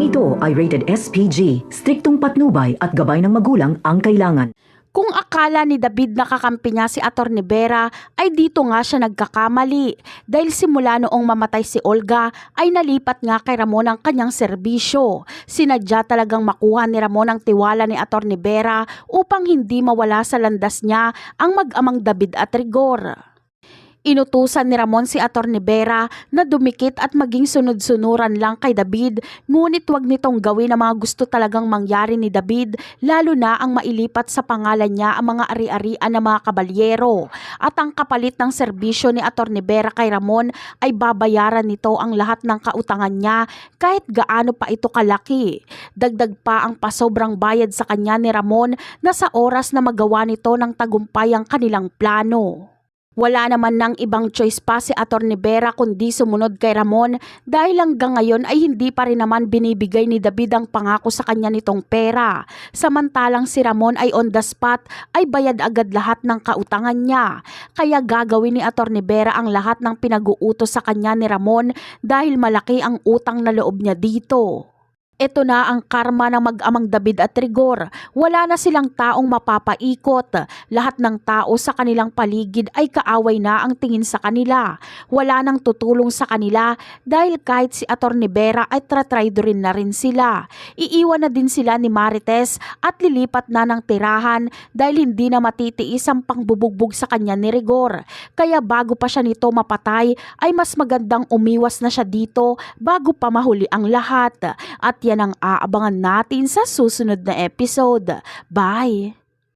Ito ay rated SPG, striktong patnubay at gabay ng magulang ang kailangan. Kung akala ni David na kakampi niya si Atty. Vera, ay dito nga siya nagkakamali. Dahil simula noong mamatay si Olga, ay nalipat nga kay Ramon ang kanyang serbisyo. Sinadya talagang makuha ni Ramon ang tiwala ni Atty. Vera upang hindi mawala sa landas niya ang mag-amang David at Rigor. Inutusan ni Ramon si Atty. Vera na dumikit at maging sunod-sunuran lang kay David, ngunit wag nitong gawin ang mga gusto talagang mangyari ni David, lalo na ang mailipat sa pangalan niya ang mga ari-arian ng mga kabalyero. At ang kapalit ng serbisyo ni Atty. Vera kay Ramon ay babayaran nito ang lahat ng kautangan niya kahit gaano pa ito kalaki. Dagdag pa ang pasobrang bayad sa kanya ni Ramon na sa oras na magawa nito ng tagumpay ang kanilang plano. Wala naman ng ibang choice pa si Atty. Vera kundi sumunod kay Ramon dahil hanggang ngayon ay hindi pa rin naman binibigay ni David ang pangako sa kanya nitong pera. Samantalang si Ramon ay on the spot ay bayad agad lahat ng kautangan niya. Kaya gagawin ni Atty. Vera ang lahat ng pinag-uutos sa kanya ni Ramon dahil malaki ang utang na loob niya dito. Ito na ang karma ng mag-amang David at Rigor. Wala na silang taong mapapaikot. Lahat ng tao sa kanilang paligid ay kaaway na ang tingin sa kanila. Wala nang tutulong sa kanila dahil kahit si Atty. Vera ay tratraidorin na rin sila. Iiwan na din sila ni Marites at lilipat na ng tirahan dahil hindi na matitiis ang pangbubugbog sa kanya ni Rigor. Kaya bago pa siya nito mapatay ay mas magandang umiwas na siya dito bago pa mahuli ang lahat. At yan ang aabangan natin sa susunod na episode. Bye!